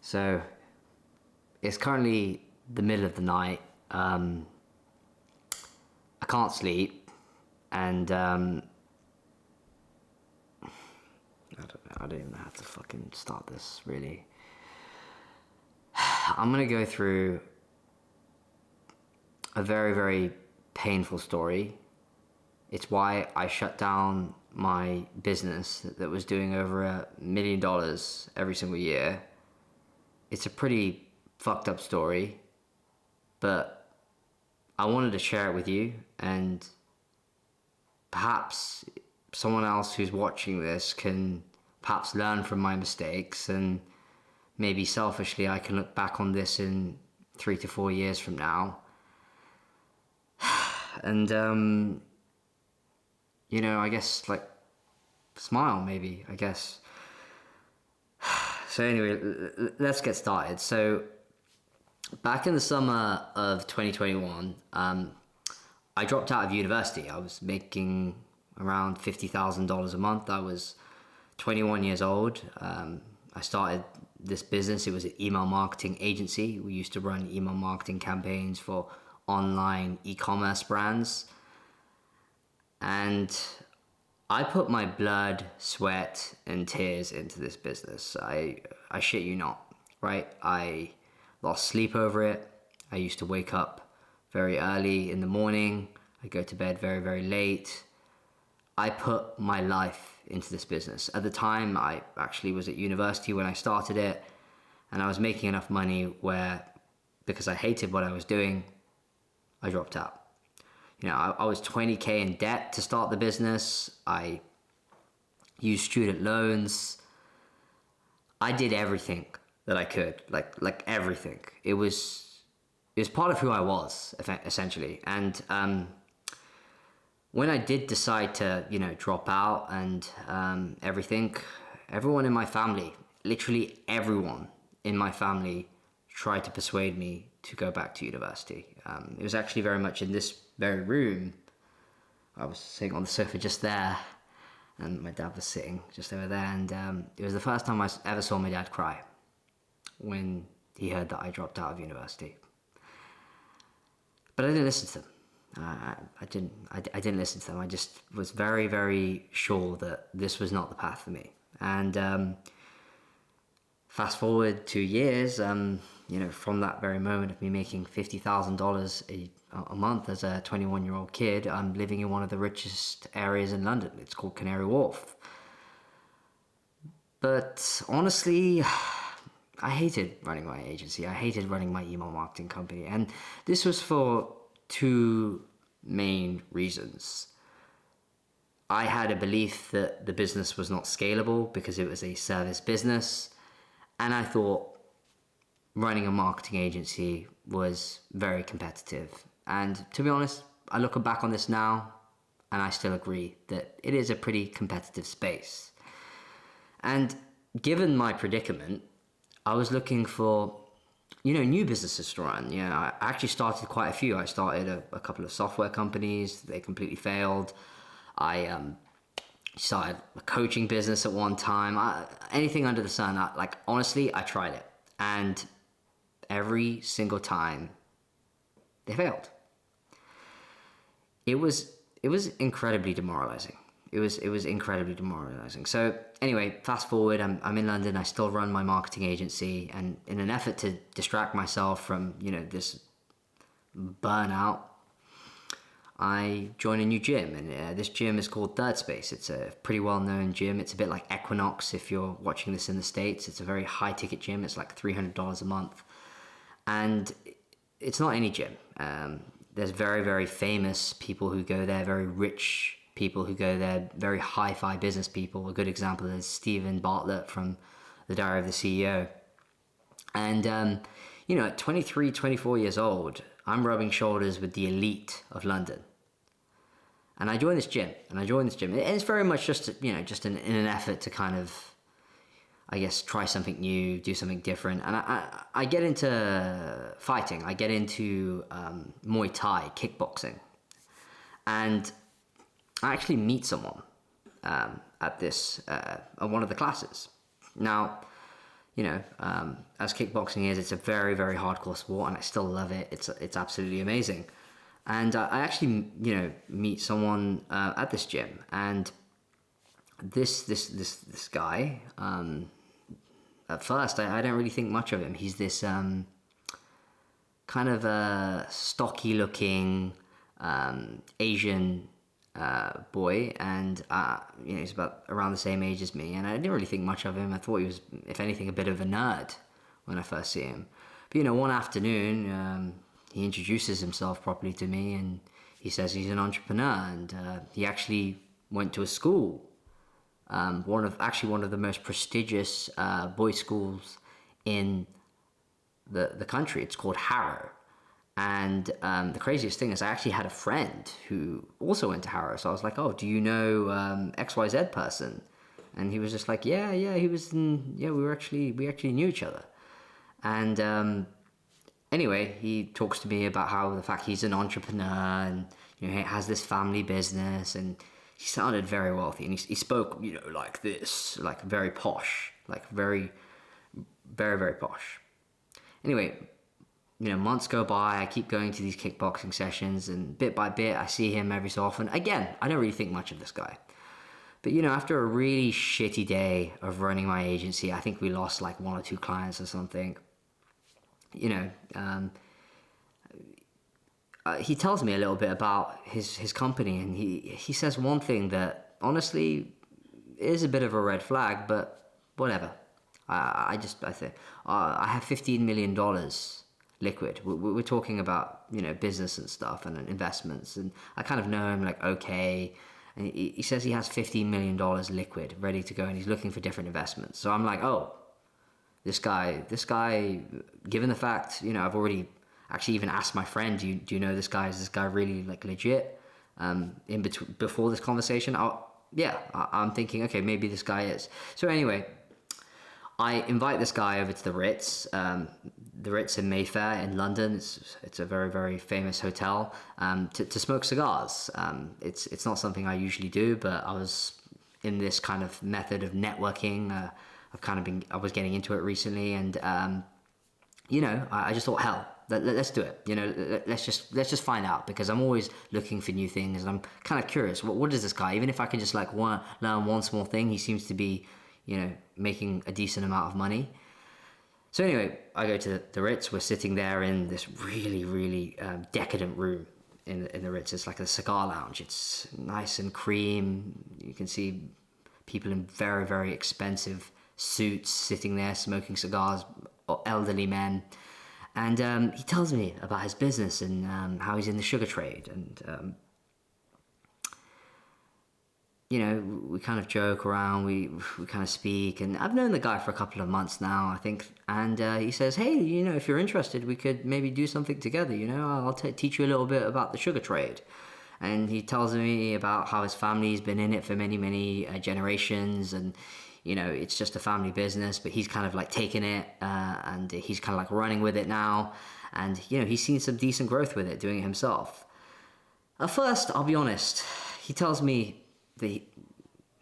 So it's currently the middle of the night. I can't sleep, and I don't even know how to fucking start this, really. I'm gonna go through a very, very painful story. It's why I shut down my business that was doing over $1 million every single year. It's a pretty fucked up story, but I wanted to share it with you, and perhaps someone else who's watching this can perhaps learn from my mistakes, and maybe selfishly I can look back on this in 3 to 4 years from now and I guess like smile, maybe, I guess. So anyway, let's get started. So back in the summer of 2021, I dropped out of university. I was making around $50,000 a month. I was 21 years old. I started this business. It was an email marketing agency. We used to run email marketing campaigns for online e-commerce brands. And I put my blood, sweat, and tears into this business. I shit you not, right? I lost sleep over it. I used to wake up very early in the morning. I go to bed very, very late. I put my life into this business. At the time, I actually was at university when I started it, and I was making enough money where, because I hated what I was doing, I dropped out. I was 20K in debt to start the business. I used student loans. I did everything that I could, like everything. It was part of who I was, essentially. And when I did decide to, drop out and everything, everyone in my family, literally everyone in my family, tried to persuade me to go back to university. It was actually very much in this very room. I was sitting on the sofa just there, and my dad was sitting just over there, and it was the first time I ever saw my dad cry when he heard that I dropped out of university. But I didn't listen to them. I didn't listen to them. I just was very, very sure that this was not the path for me. And fast forward 2 years, from that very moment of me making $50,000 a month as a 21-year-old kid, I'm living in one of the richest areas in London. It's called Canary Wharf. But honestly, I hated running my agency. I hated running my email marketing company. And this was for 2 main reasons. I had a belief that the business was not scalable because it was a service business. And I thought running a marketing agency was very competitive. And to be honest, I look back on this now and I still agree that it is a pretty competitive space. And given my predicament, I was looking for, new businesses to run. I actually started quite a few. I started a couple of software companies. They completely failed. I started a coaching business at one time. Anything under the sun. Honestly, I tried it. And every single time, they failed. It was incredibly demoralizing. It was incredibly demoralizing. So anyway, fast forward, I'm in London. I still run my marketing agency, and in an effort to distract myself from this burnout, I joined a new gym, and this gym is called Third Space. It's a pretty well-known gym. It's a bit like Equinox if you're watching this in the States. It's a very high-ticket gym. It's like $300 a month. And it's not any gym. There's very, very famous people who go there, very rich people who go there, very hi-fi business people. A good example is Stephen Bartlett from The Diary of the CEO. And, at 23, 24 years old, I'm rubbing shoulders with the elite of London. And I joined this gym, and it's very much just, in an effort to kind of, I guess, try something new, do something different. And I get into fighting. I get into Muay Thai, kickboxing. And I actually meet someone at one of the classes. Now, as kickboxing is, it's a very, very hardcore sport, and I still love it. It's absolutely amazing. And I actually, meet someone at this gym, and this guy. At first, I don't really think much of him. He's this kind of a stocky looking Asian boy, and he's about around the same age as me, and I didn't really think much of him. I thought he was, if anything, a bit of a nerd when I first see him. But one afternoon, he introduces himself properly to me, and he says he's an entrepreneur, and he actually went to a school, one of the most prestigious boys' schools in the country. It's called Harrow. And the craziest thing is I actually had a friend who also went to Harrow. So I was like, oh, do you know XYZ person? And he was just like, yeah, he was we actually knew each other. And anyway, he talks to me about how the fact he's an entrepreneur, and he has this family business, and he sounded very wealthy, and he spoke like this, like very posh, like very, very, very posh. Anyway, months go by, I keep going to these kickboxing sessions, and bit by bit, I see him every so often. Again, I don't really think much of this guy. But, after a really shitty day of running my agency, I think we lost like 1 or 2 clients or something. He tells me a little bit about his company, and he says one thing that honestly is a bit of a red flag, but whatever. I think I have $15 million liquid. We're talking about business and stuff and investments, and I kind of know him like okay. And he says he has $15 million liquid ready to go, and he's looking for different investments. So I'm like, oh, this guy, given the fact I've already actually even asked my friend, do you know this guy? Is this guy really like legit? Before this conversation, I'm thinking, okay, maybe this guy is. So anyway, I invite this guy over to the Ritz. The Ritz in Mayfair in London. It's a very, very famous hotel to smoke cigars. It's not something I usually do, but I was in this kind of method of networking. I was getting into it recently, and I just thought, hell, let's do it. Let's just find out, because I'm always looking for new things, and I'm kind of curious. What is this guy? Even if I can just like learn one small thing, he seems to be making a decent amount of money. So anyway, I go to the Ritz. We're sitting there in this really, really decadent room in the Ritz. It's like a cigar lounge. It's nice and cream. You can see people in very, very expensive suits sitting there smoking cigars, elderly men. And he tells me about his business and how he's in the sugar trade. And we kind of joke around, we kind of speak, and I've known the guy for a couple of months now, I think, and he says, hey, if you're interested, we could maybe do something together, I'll teach you a little bit about the sugar trade. And he tells me about how his family's been in it for many, many generations, and, it's just a family business, but he's kind of like taken it, and he's kind of like running with it now, and, he's seen some decent growth with it, doing it himself. At first, I'll be honest, he tells me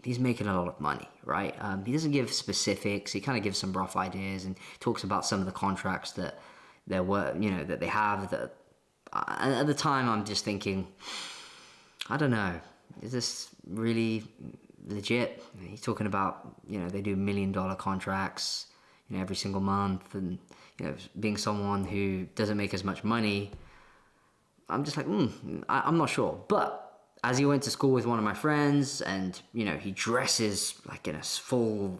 he's making a lot of money, right? He doesn't give specifics. He kind of gives some rough ideas and talks about some of the contracts that that they have. That at the time, I'm just thinking, I don't know, is this really legit? He's talking about they do $1 million contracts every single month, and being someone who doesn't make as much money, I'm just like, I'm not sure, but. As he went to school with one of my friends, and he dresses like in a full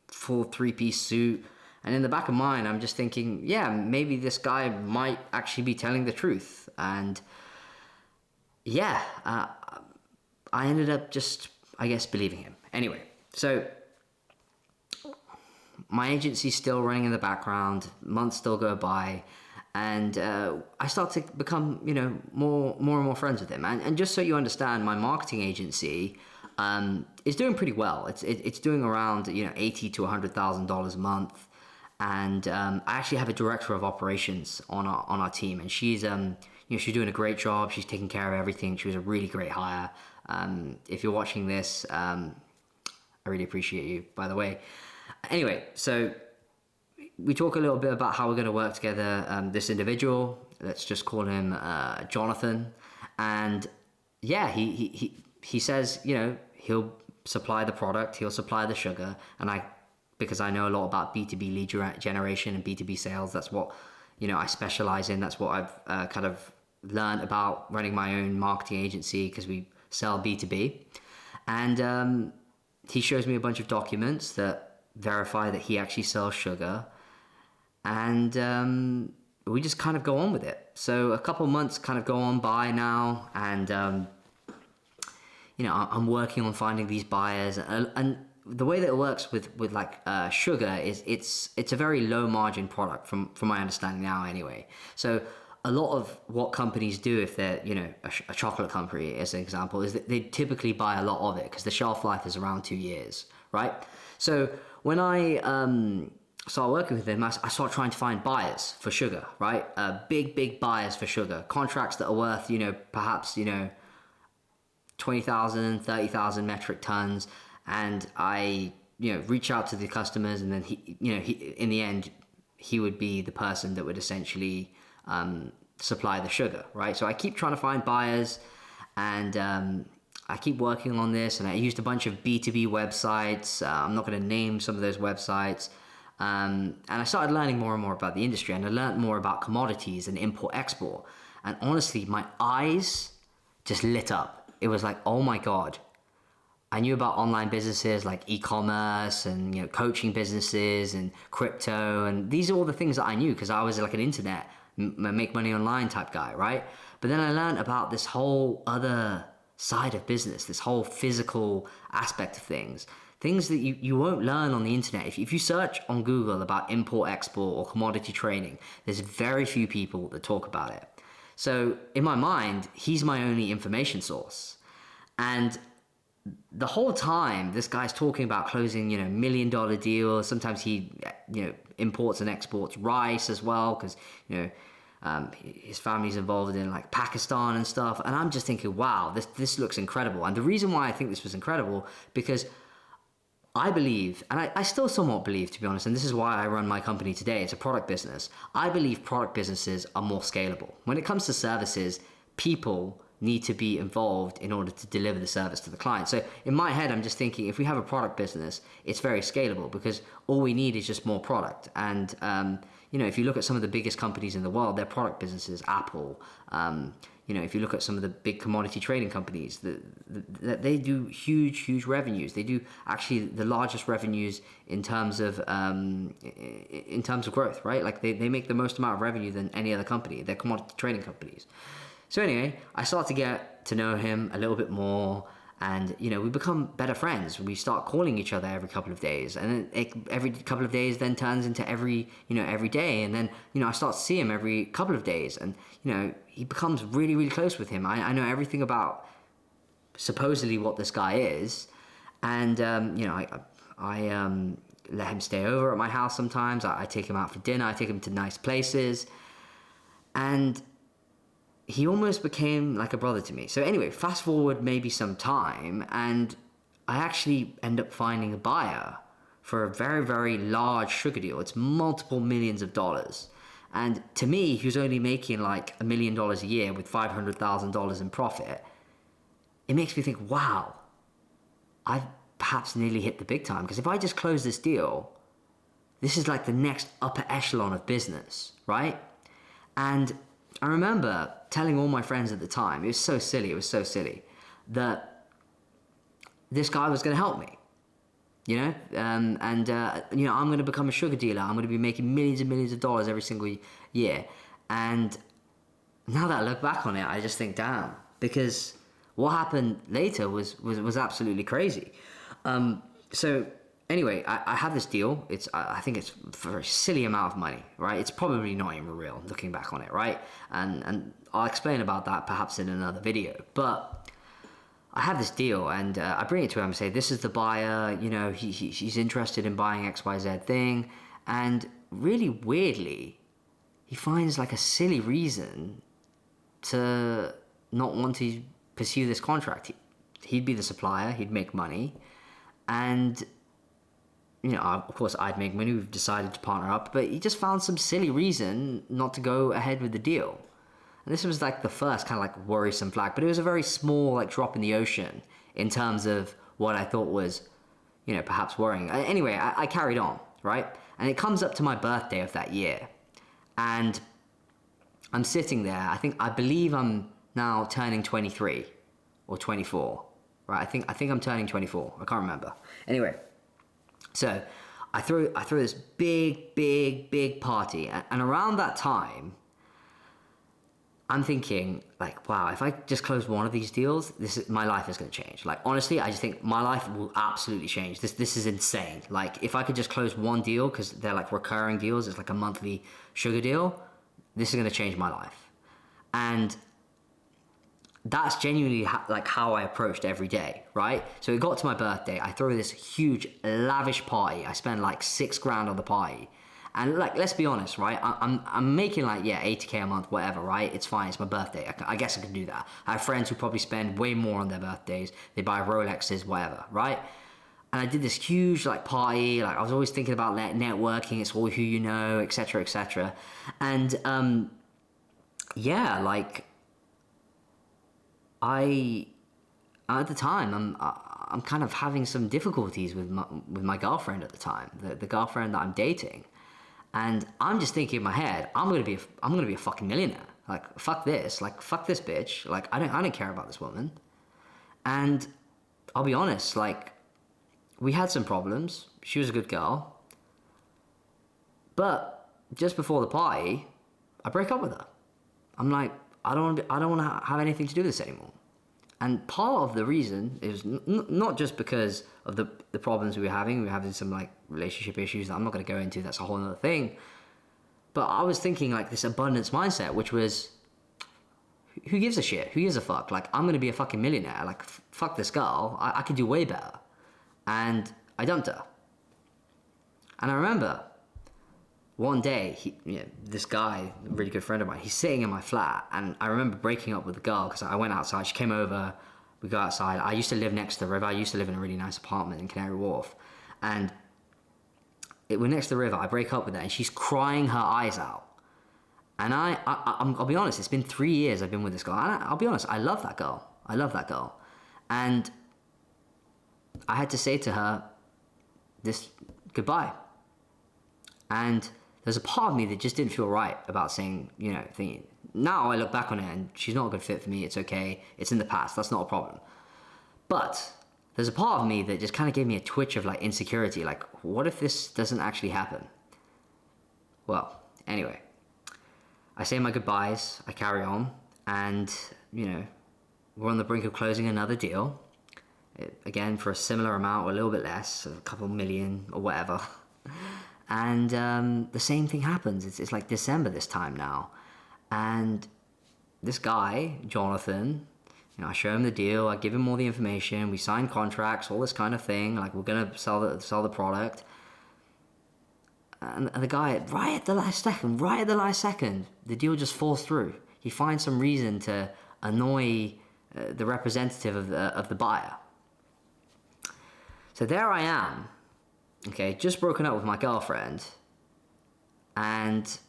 3-piece suit, and in the back of mine I'm just thinking, yeah, maybe this guy might actually be telling the truth. And I ended up just, I guess, believing him. Anyway, so my agency's still running in the background, months still go by, and I start to become, more and more friends with him. And just so you understand, my marketing agency is doing pretty well. It's doing around $80,000 to $100,000 a month. And I actually have a director of operations on our team, and she's she's doing a great job. She's taking care of everything. She was a really great hire. If you're watching this, I really appreciate you, by the way. Anyway, so we talk a little bit about how we're going to work together. This individual, let's just call him Jonathan, and yeah, he says, you know, he'll supply the product, he'll supply the sugar, and because I know a lot about B2B lead generation and B2B sales, that's what, you know, I specialize in. That's what I've kind of learned about running my own marketing agency, because we sell B2B, and he shows me a bunch of documents that verify that he actually sells sugar, and we just kind of go on with it. So a couple months kind of go on by now, and you know, I'm working on finding these buyers, and the way that it works with like sugar is it's a very low margin product from my understanding now anyway. So a lot of what companies do, if they're, you know, a chocolate company as an example, is that they typically buy a lot of it because the shelf life is around 2 years, right? So when I start working with them, I start trying to find buyers for sugar, right? Big buyers for sugar, contracts that are worth, you know, perhaps, you know, 20,000, 30,000 metric tons, and I, you know, reach out to the customers, and then he, you know, in the end, he would be the person that would essentially supply the sugar, right? So I keep trying to find buyers, and I keep working on this, and I used a bunch of B2B websites. I'm not going to name some of those websites. And I started learning more and more about the industry, and I learned more about commodities and import-export. And honestly, my eyes just lit up. It was like, oh my God. I knew about online businesses like e-commerce and, you know, coaching businesses and crypto, and these are all the things that I knew because I was like an internet make money online type guy, right? But then I learned about this whole other side of business, this whole physical aspect of things that you won't learn on the internet. If you search on Google about import export or commodity trading, there's very few people that talk about it. So in my mind, he's my only information source. And the whole time this guy's talking about closing, you know, $1 million deals. Sometimes he, you know, imports and exports rice as well, because, you know, his family's involved in like Pakistan and stuff. And I'm just thinking, wow, this looks incredible. And the reason why I think this was incredible, because I believe, and I still somewhat believe, to be honest, and this is why I run my company today, it's a product business. I believe product businesses are more scalable. When it comes to services, people need to be involved in order to deliver the service to the client. So in my head, I'm just thinking, if we have a product business, it's very scalable because all we need is just more product. And, you know, if you look at some of the biggest companies in the world, their product businesses, Apple, you know, if you look at some of the big commodity trading companies, they do huge revenues. They do actually the largest revenues in terms of growth, right? Like they make the most amount of revenue than any other company. They're commodity trading companies. So anyway, I start to get to know him a little bit more, and, you know, we become better friends. We start calling each other every couple of days, and then every couple of days then turns into every day, and then, you know, I start to see him every couple of days, and, you know, he becomes really close with him. I know everything about supposedly what this guy is, and you know, I let him stay over at my house sometimes. I take him out for dinner. I take him to nice places, and he almost became like a brother to me. So anyway, fast forward maybe some time, and I actually end up finding a buyer for a very large sugar deal. It's multiple millions of dollars. And to me, who's only making like $1 million a year with $500,000 in profit, it makes me think, wow, I've perhaps nearly hit the big time. Because if I just close this deal, this is like the next upper echelon of business, right? And I remember telling all my friends at the time, it was so silly, that this guy was going to help me, you know, you know, I'm going to become a sugar dealer. I'm going to be making millions and millions of dollars every single year. And now that I look back on it, I just think, damn, because what happened later was absolutely crazy. So anyway, I have this deal. I think it's for a silly amount of money, right? It's probably not even real, looking back on it, right? And I'll explain about that perhaps in another video. But I have this deal, and I bring it to him and say, this is the buyer, you know, he's interested in buying XYZ thing. And really weirdly, he finds like a silly reason to not want to pursue this contract. He'd be the supplier, he'd make money, and of course I'd make money. We've decided to partner up, but he just found some silly reason not to go ahead with the deal. And this was like the first kind of like worrisome flag, but it was a very small like drop in the ocean in terms of what I thought was, perhaps worrying. Anyway, I carried on, right? And it comes up to my birthday of that year, and I'm sitting there. I believe I'm now turning 23 or 24, right? I think I'm turning 24. I can't remember. Anyway, so I throw this big party, and around that time, I'm thinking like, wow, if I just close one of these deals, my life is going to change. Like, honestly, I just think my life will absolutely change. This is insane. Like, if I could just close one deal, because they're like recurring deals, it's like a monthly sugar deal, this is going to change my life. And that's genuinely how I approached every day, right? So it got to my birthday, I throw this huge lavish party. I spend like $6,000 on the party. And like, let's be honest, right? I'm making like, yeah, 80K a month, whatever, right? It's fine, it's my birthday. I guess I can do that. I have friends who probably spend way more on their birthdays. They buy Rolexes, whatever, right? And I did this huge like party. Like, I was always thinking about networking. It's all who you know, etc., etc. And yeah, like at the time, I'm kind of having some difficulties with my girlfriend at the time, the girlfriend that I'm dating. And I'm just thinking in my head, I'm gonna be a fucking millionaire. Like, fuck this. Like, fuck this bitch. Like, I don't care about this woman. And I'll be honest, like, we had some problems. She was a good girl. But just before the party, I break up with her. I'm like, I don't want to have anything to do with this anymore. And part of the reason is not just because of the problems we were having some like relationship issues that I'm not going to go into, that's a whole other thing. But I was thinking like this abundance mindset, which was, who gives a shit? Who gives a fuck? Like, I'm going to be a fucking millionaire. Like, fuck this girl. I could do way better. And I dumped her. And I remember one day, this guy, a really good friend of mine, he's sitting in my flat, and I remember breaking up with the girl because I went outside. She came over, we go outside. I used to live next to the river. I used to live in a really nice apartment in Canary Wharf, and we're next to the river. I break up with her, and she's crying her eyes out. And I'll be honest, it's been 3 years I've been with this girl. And I'll be honest, I love that girl. And I had to say to her, this goodbye. And there's a part of me that just didn't feel right about saying, thinking, now I look back on it and she's not a good fit for me. It's okay. It's in the past. That's not a problem. But there's a part of me that just kind of gave me a twitch of like insecurity. Like, what if this doesn't actually happen? Well, anyway, I say my goodbyes. I carry on. And, we're on the brink of closing another deal. Again, for a similar amount or a little bit less, a couple million or whatever. And the same thing happens. It's like December this time now. And this guy, Jonathan, I show him the deal. I give him all the information. We sign contracts, all this kind of thing. Like, we're going to sell the product. And the guy, right at the last second, the deal just falls through. He finds some reason to annoy the representative of the buyer. So there I am. Okay, just broken up with my girlfriend, and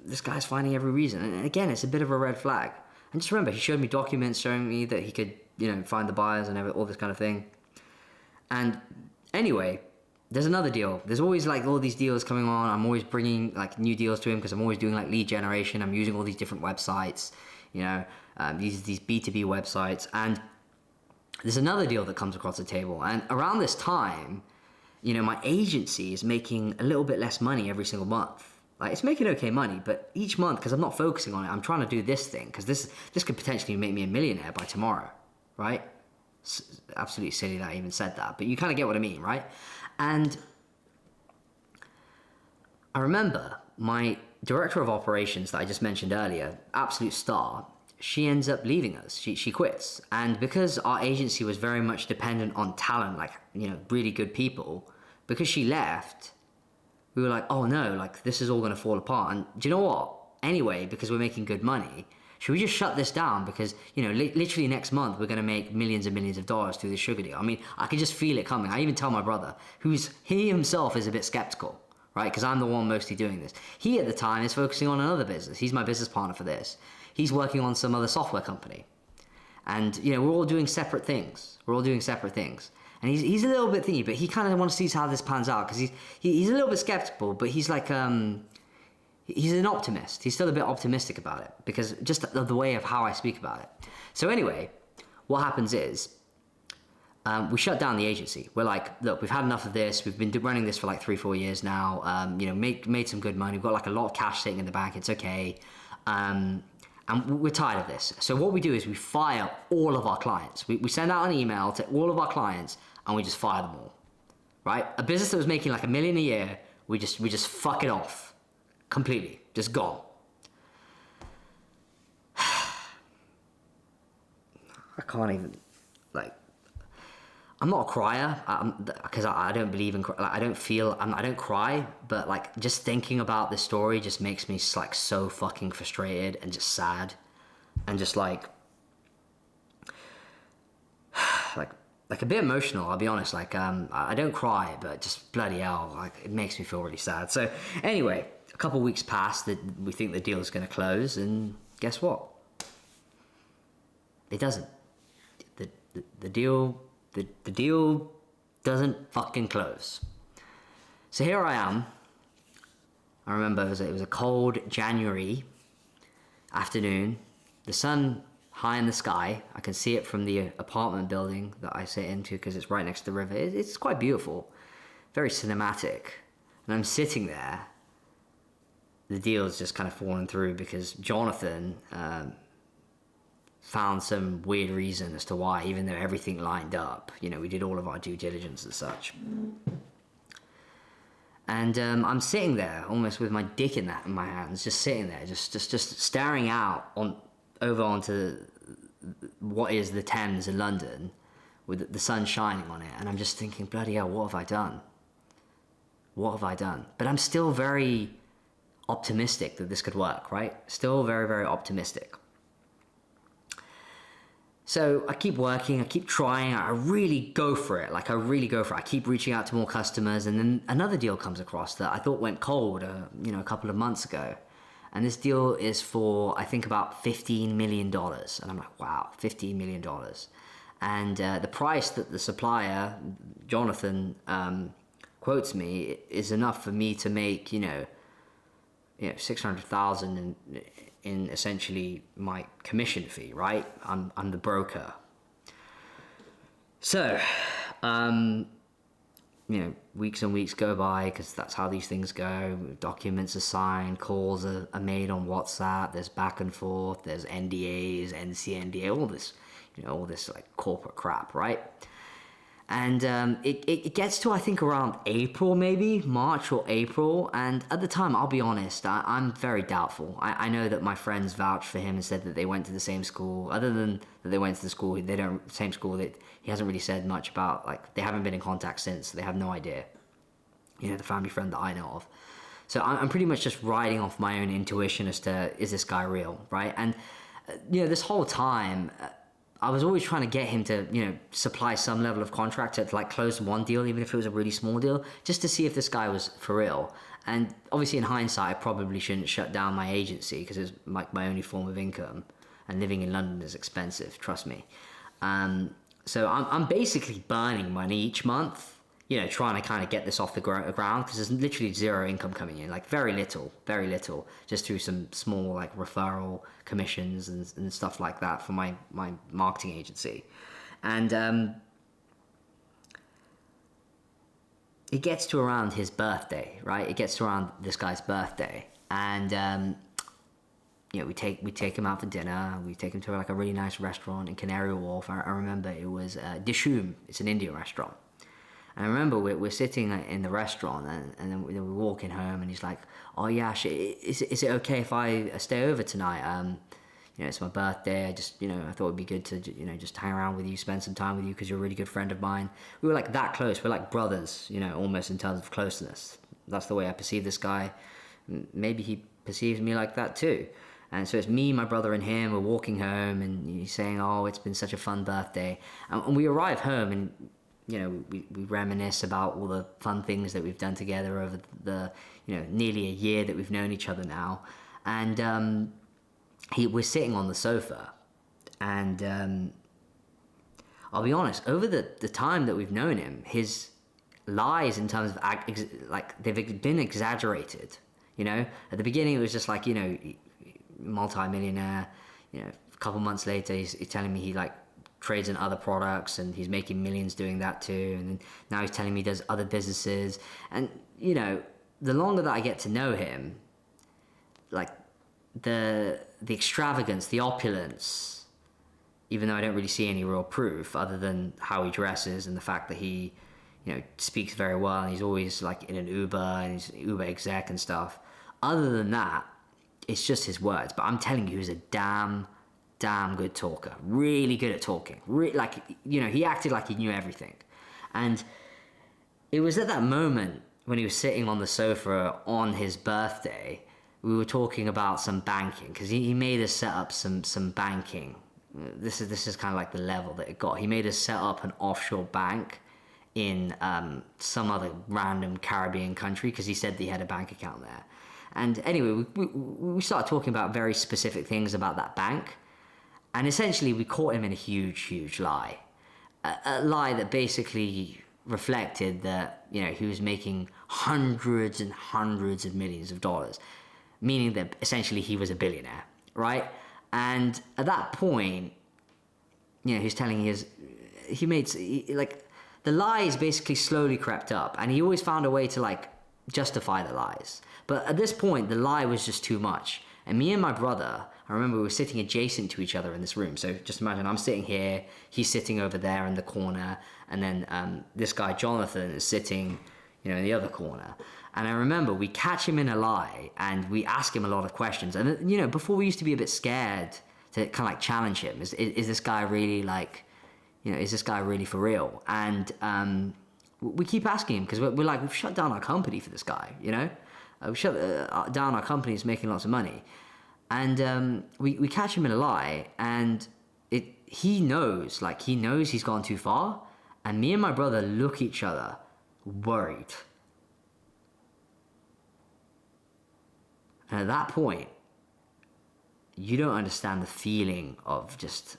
this guy's finding every reason. And again, it's a bit of a red flag. And just remember, he showed me documents showing me that he could, find the buyers and all this kind of thing. And anyway, there's another deal. There's always like all these deals coming on. I'm always bringing like new deals to him because I'm always doing like lead generation. I'm using all these different websites, these B2B websites. And there's another deal that comes across the table. And around this time, my agency is making a little bit less money every single month. Like, it's making okay money, but each month, because I'm not focusing on it, I'm trying to do this thing, because this could potentially make me a millionaire by tomorrow, right? Absolutely silly that I even said that, but you kind of get what I mean, right? And I remember my director of operations that I just mentioned earlier, absolute star, she ends up leaving us. She quits. And because our agency was very much dependent on talent, like, really good people, because she left, we were like, oh no, like, this is all going to fall apart. And do you know what? Anyway, because we're making good money, should we just shut this down? Because, you know, literally next month, we're going to make millions and millions of dollars through this sugar deal. I mean, I can just feel it coming. I even tell my brother, he himself is a bit skeptical, right? Because I'm the one mostly doing this. He, at the time, is focusing on another business. He's my business partner for this. He's working on some other software company. And, you know, we're all doing separate things. And he's a little bit thingy, but he kind of wants to see how this pans out, because he's a little bit skeptical, but he's like, he's an optimist. He's still a bit optimistic about it, because just the way of how I speak about it. So anyway, what happens is, we shut down the agency. We're like, look, we've had enough of this. We've been running this for like 3-4 years now. You know, made some good money. We've got like a lot of cash sitting in the bank. It's okay. And we're tired of this. So what we do is we fire all of our clients. We send out an email to all of our clients, and we just fire them all, right? A business that was making like $1 million a year, we just fuck it off completely, just gone. I can't even, like, I'm not a crier, because I don't believe in, like, I don't cry, but like just thinking about this story just makes me like so fucking frustrated and just sad, and just like a bit emotional, I'll be honest. Like, I don't cry, but just bloody hell, like, it makes me feel really sad. So anyway, a couple of weeks pass, that we think the deal is going to close, and guess what? It doesn't. The deal doesn't fucking close. So here I am. I remember it was a cold January afternoon. The sun high in the sky. I can see it from the apartment building that I sit into, because it's right next to the river. It's quite beautiful, very cinematic. And I'm sitting there. The deal's just kind of falling through because Jonathan found some weird reason as to why, even though everything lined up. You know, we did all of our due diligence and such. And I'm sitting there almost with my dick in my hands, just sitting there, just staring out over onto what is the Thames in London, with the sun shining on it, and I'm just thinking, bloody hell, what have I done? But I'm still very optimistic that this could work, right? Still very, very optimistic. So I keep working, I keep trying, I really go for it. I keep reaching out to more customers, and then another deal comes across that I thought went cold, a couple of months ago. And this deal is for, I think, about $15 million. And I'm like, wow, $15 million. And the price that the supplier, Jonathan, quotes me is enough for me to make, $600,000 in essentially my commission fee, right? I'm the broker. So, weeks and weeks go by, because that's how these things go. Documents are signed, calls are made on WhatsApp, there's back and forth, there's NDAs, NCNDA, all this like corporate crap, right? And it gets to, I think, around April, maybe March or April. And at the time, I'll be honest, I'm very doubtful. I know that my friends vouched for him and said that they went to the same school. Other than that they went to the school, same school, that he hasn't really said much about. Like, they haven't been in contact since. So they have no idea. The family friend that I know of. So I'm pretty much just riding off my own intuition as to, is this guy real, right? And this whole time, I was always trying to get him to, supply some level of contract to like close one deal, even if it was a really small deal, just to see if this guy was for real. And obviously, in hindsight, I probably shouldn't shut down my agency, because it's like my only form of income, and living in London is expensive, trust me. So I'm basically burning money each month, trying to kind of get this off the ground, because there's literally zero income coming in, like very little, just through some small like referral commissions and stuff like that for my marketing agency. And it gets to around his birthday, right? It gets to around this guy's birthday, and we take him out for dinner. We take him to like a really nice restaurant in Canary Wharf. I remember it was Dishoom. It's an Indian restaurant. And I remember we're sitting in the restaurant, and then we're walking home, and he's like, "Oh yeah, is it okay if I stay over tonight? It's my birthday. I thought it'd be good to just hang around with you, spend some time with you, because you're a really good friend of mine." We were like that close. We're like brothers, almost in terms of closeness. That's the way I perceive this guy. Maybe he perceives me like that too. And so it's me, my brother, and him. We're walking home, and he's saying, "Oh, it's been such a fun birthday." And we arrive home, and we reminisce about all the fun things that we've done together over the nearly a year that we've known each other now. And we're sitting on the sofa, and I'll be honest, over the time that we've known him, his lies in terms of they've been exaggerated. At the beginning it was just like, multi-millionaire. A couple months later he's telling me he trades in other products and he's making millions doing that too. And then now he's telling me he does other businesses. And the longer that I get to know him, the extravagance, the opulence, even though I don't really see any real proof other than how he dresses and the fact that he speaks very well, and he's always in an Uber, and he's an Uber exec and stuff. Other than that, it's just his words. But I'm telling you, he's a damn good talker. Really good at talking. He acted like he knew everything. And it was at that moment when he was sitting on the sofa on his birthday, we were talking about some banking, because he made us set up some banking. This is kind of the level that it got. He made us set up an offshore bank in some other random Caribbean country, because he said that he had a bank account there. And anyway, we started talking about very specific things about that bank. And essentially, we caught him in a huge lie. A lie that basically reflected that, he was making hundreds and hundreds of millions of dollars, meaning that essentially he was a billionaire, right? And at that point, he's telling the lies basically slowly crept up, and he always found a way to justify the lies. But at this point, the lie was just too much. And me and my brother, I remember we were sitting adjacent to each other in this room. So just imagine I'm sitting here, he's sitting over there in the corner, and then this guy Jonathan is sitting, in the other corner. And I remember we catch him in a lie, and we ask him a lot of questions. And before we used to be a bit scared to kind of challenge him. Is this guy really is this guy really for real? And we keep asking him, because we've shut down our company for this guy. We shut down our company. He's making lots of money. And we catch him in a lie, and he knows he's gone too far. And me and my brother look at each other worried. And at that point, you don't understand the feeling of just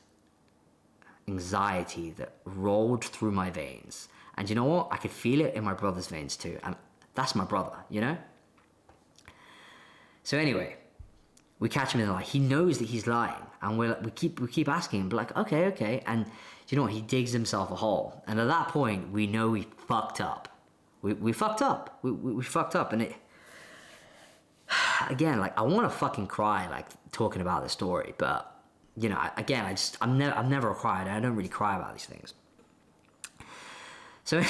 anxiety that rolled through my veins. And you know what? I could feel it in my brother's veins too. And that's my brother, So anyway, we catch him in the lie. He knows that he's lying, and we keep asking him, but okay. And you know what? He digs himself a hole. And at that point, we know we fucked up. We fucked up. We fucked up, and it. Again, I want to fucking cry talking about the story, but I'm never a crier. I don't really cry about these things. So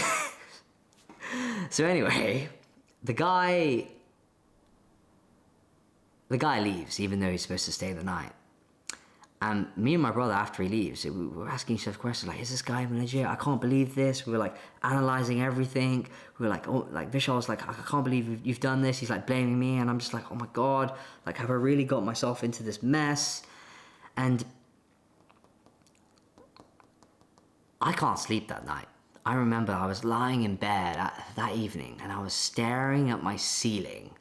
anyway, the guy leaves, even though he's supposed to stay the night. And me and my brother, after he leaves, we were asking each other questions is this guy even legit? I can't believe this. We were analyzing everything. We were Vishal was I can't believe you've done this. He's blaming me, and I'm just oh my God, have I really got myself into this mess? And I can't sleep that night. I remember I was lying in bed that evening, and I was staring at my ceiling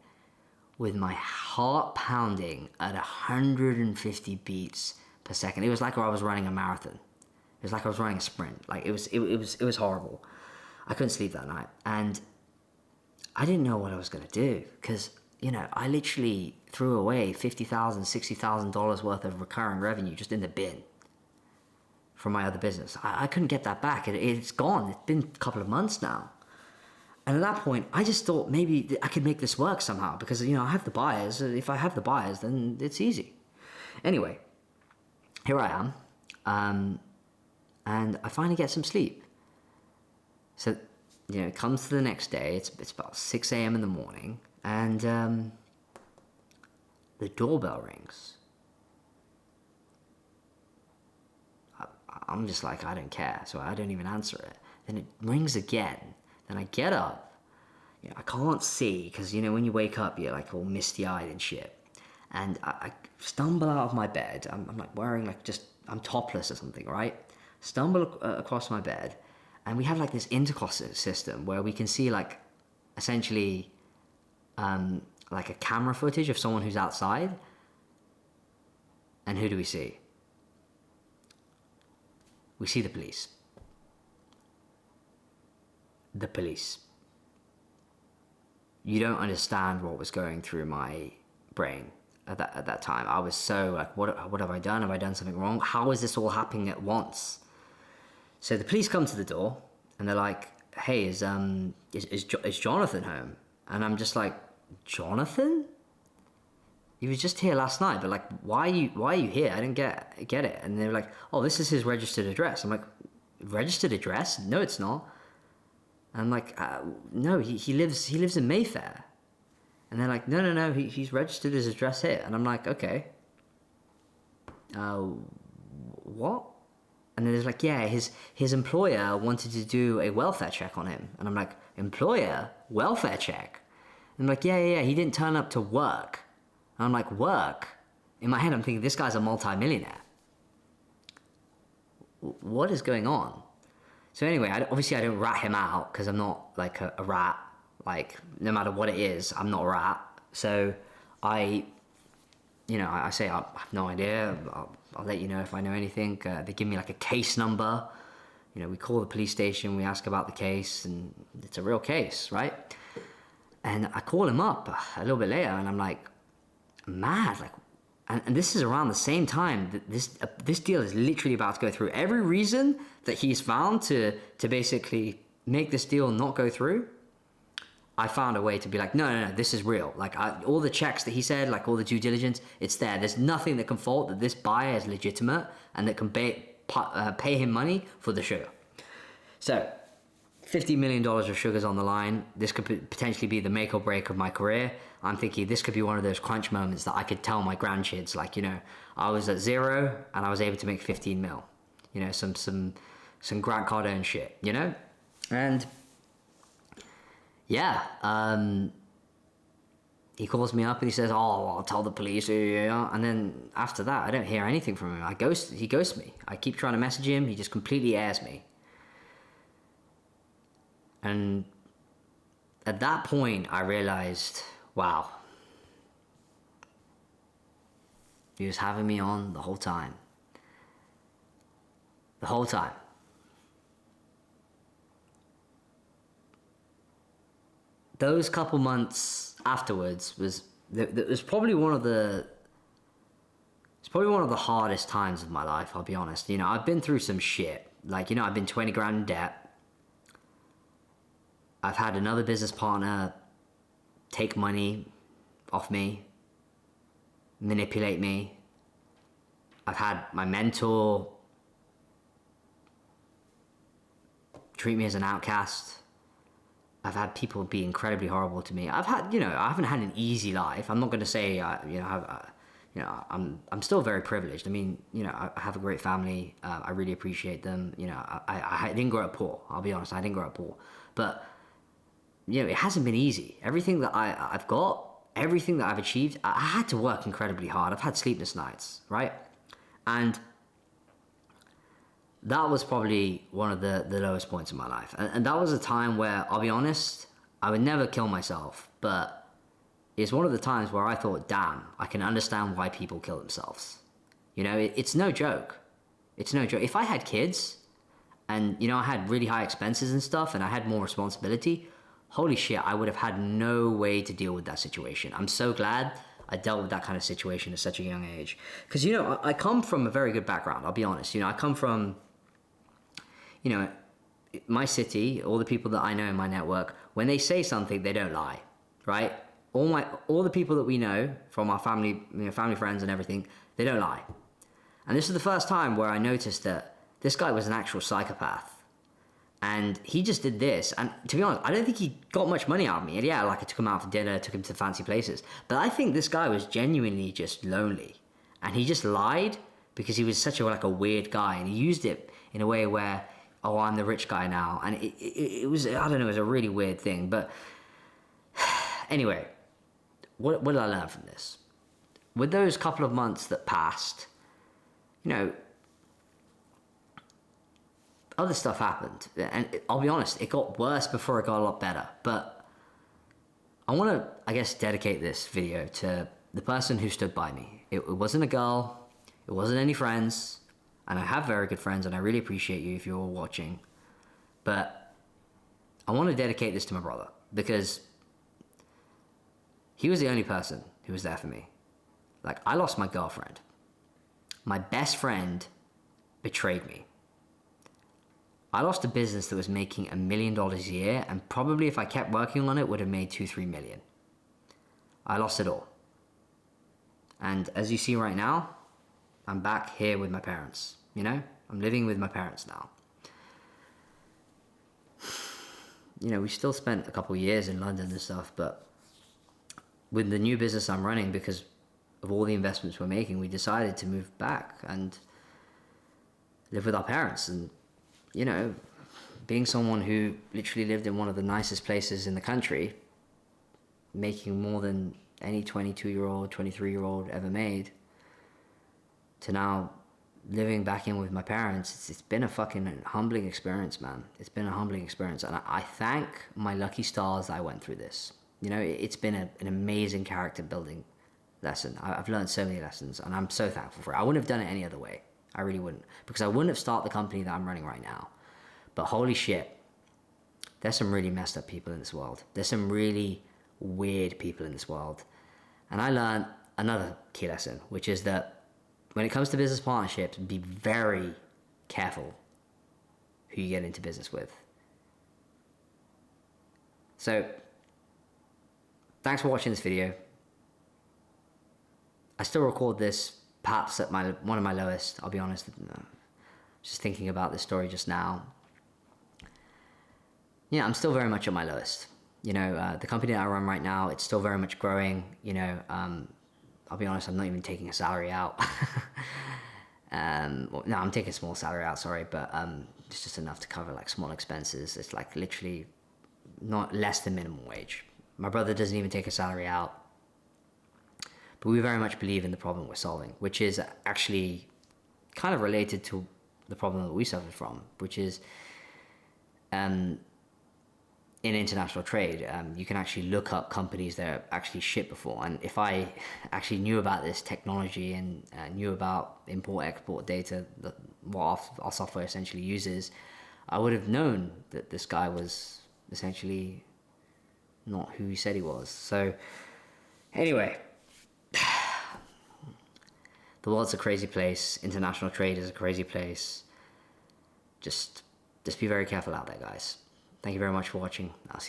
with my heart pounding at 150 beats per second. It was like I was running a marathon. It was like I was running a sprint. It was horrible. I couldn't sleep that night, and I didn't know what I was gonna do, because I literally threw away $50,000, $60,000 worth of recurring revenue just in the bin from my other business. I couldn't get that back. It's gone. It's been a couple of months now. And at that point, I just thought maybe I could make this work somehow, because, I have the buyers. If I have the buyers, then it's easy. Anyway, here I am, and I finally get some sleep. So, it comes to the next day. It's about 6 a.m. in the morning, and the doorbell rings. I'm just I don't care, so I don't even answer it. Then it rings again. Then I get up. I can't see, because when you wake up, you're all misty-eyed and shit. And I stumble out of my bed. I'm like wearing like I'm topless or something, right? Stumble across my bed, and we have like this intercom system where we can see like essentially like a camera footage of someone who's outside. And who do we see? We see the police. The police. You don't understand what was going through my brain at that time. I was so like, what have I done? Have I done something wrong? How is this all happening at once? So the police come to the door and they're like, hey, is Jonathan home? And I'm just like, Jonathan? He was just here last night, but like, why are you here? I didn't get it. And they were like, oh, this is his registered address. I'm like, registered address? No, it's not. And I'm like, no, he lives in Mayfair. And they're like, no, he's registered his address here. And I'm like, okay. What? And then they're like, yeah, his employer wanted to do a welfare check on him. And I'm like, employer? Welfare check? And I'm like, yeah, he didn't turn up to work. And I'm like, work? In my head, I'm thinking, this guy's a multi-millionaire. What is going on? So anyway, obviously I don't rat him out because I'm not like a rat. Like, no matter what it is, I'm not a rat. So I say, I have no idea. I'll let you know if I know anything. They give me like a case number. We call the police station, we ask about the case, and it's a real case, right? And I call him up a little bit later, and I'm like, mad, like, and this is around the same time that this deal is literally about to go through. Every reason that he's found to basically make this deal not go through, I found a way to be like, no, this is real. Like, all the checks that he said, like all the due diligence, it's there. There's nothing that can fault that this buyer is legitimate and that can pay him money for the sugar. So, $50 million of sugar's on the line. This could potentially be the make or break of my career. I'm thinking this could be one of those crunch moments that I could tell my grandkids, like, I was at 0 and I was able to make 15 mil. Some Grant Cardone shit, And yeah, he calls me up and he says, oh, I'll tell the police. And then after that, I don't hear anything from him. He ghosts me. I keep trying to message him. He just completely airs me. And at that point, I realized, wow, he was having me on the whole time. The whole time. Those couple months afterwards was probably one of the hardest times of my life, I'll be honest. I've been through some shit. Like, I've been 20 grand in debt. I've had another business partner take money off me, manipulate me. I've had my mentor treat me as an outcast. I've had people be incredibly horrible to me. I haven't had an easy life. I'm not going to say, I'm still very privileged. I mean, I have a great family. I really appreciate them. I didn't grow up poor. I'll be honest. I didn't grow up poor, but it hasn't been easy. Everything that I've got, everything that I've achieved, I had to work incredibly hard. I've had sleepless nights, right? And that was probably one of the lowest points in my life. And that was a time where, I'll be honest, I would never kill myself, but it's one of the times where I thought, damn, I can understand why people kill themselves. It's no joke. It's no joke. If I had kids and, I had really high expenses and stuff and I had more responsibility, holy shit, I would have had no way to deal with that situation. I'm so glad I dealt with that kind of situation at such a young age. Because, I come from a very good background, I'll be honest. I come from, my city, all the people that I know in my network, when they say something, they don't lie, right? All the people that we know from our family, family friends and everything, they don't lie. And this is the first time where I noticed that this guy was an actual psychopath. And he just did this. And to be honest, I don't think he got much money out of me. And yeah, like I took him out for dinner, took him to fancy places. But I think this guy was genuinely just lonely. And he just lied because he was such a weird guy. And he used it in a way where, oh, I'm the rich guy now. And it was, I don't know, it was a really weird thing. But anyway, what did I learn from this? with those couple of months that passed, other stuff happened. And I'll be honest, it got worse before it got a lot better. But I want to, I guess, dedicate this video to the person who stood by me. It wasn't a girl. It wasn't any friends. And I have very good friends, and I really appreciate you if you're all watching. But I want to dedicate this to my brother, because he was the only person who was there for me. Like, I lost my girlfriend. My best friend betrayed me. I lost a business that was making $1 million a year, and probably if I kept working on it, would have made 2-3 million. I lost it all. And as you see right now, I'm back here with my parents. I'm living with my parents now. We still spent a couple of years in London and stuff, but with the new business I'm running, because of all the investments we're making, we decided to move back and live with our parents. And being someone who literally lived in one of the nicest places in the country, making more than any 22-year-old, 23-year-old ever made, to now living back in with my parents, it's been a fucking humbling experience, man. It's been a humbling experience. And I thank my lucky stars that I went through this. It's been an amazing character building lesson. I've learned so many lessons, and I'm so thankful for it. I wouldn't have done it any other way. I really wouldn't, because I wouldn't have started the company that I'm running right now. But holy shit, there's some really messed up people in this world. There's some really weird people in this world. And I learned another key lesson, which is that when it comes to business partnerships, be very careful who you get into business with. So, thanks for watching this video. I still record this perhaps at one of my lowest, I'll be honest. Just thinking about this story just now. I'm still very much at my lowest. The company that I run right now, it's still very much growing. I'll be honest, I'm not even taking a salary out. No, I'm taking a small salary out, sorry, but it's just enough to cover like small expenses. It's like literally not less than minimum wage. My brother doesn't even take a salary out. But we very much believe in the problem we're solving, which is actually kind of related to the problem that we suffered from, which is in international trade, you can actually look up companies that are actually shipped before. And if I actually knew about this technology and knew about import-export data, what our software essentially uses, I would have known that this guy was essentially not who he said he was. So anyway, the world's a crazy place. International trade is a crazy place. Just be very careful out there, guys. Thank you very much for watching. I'll see you.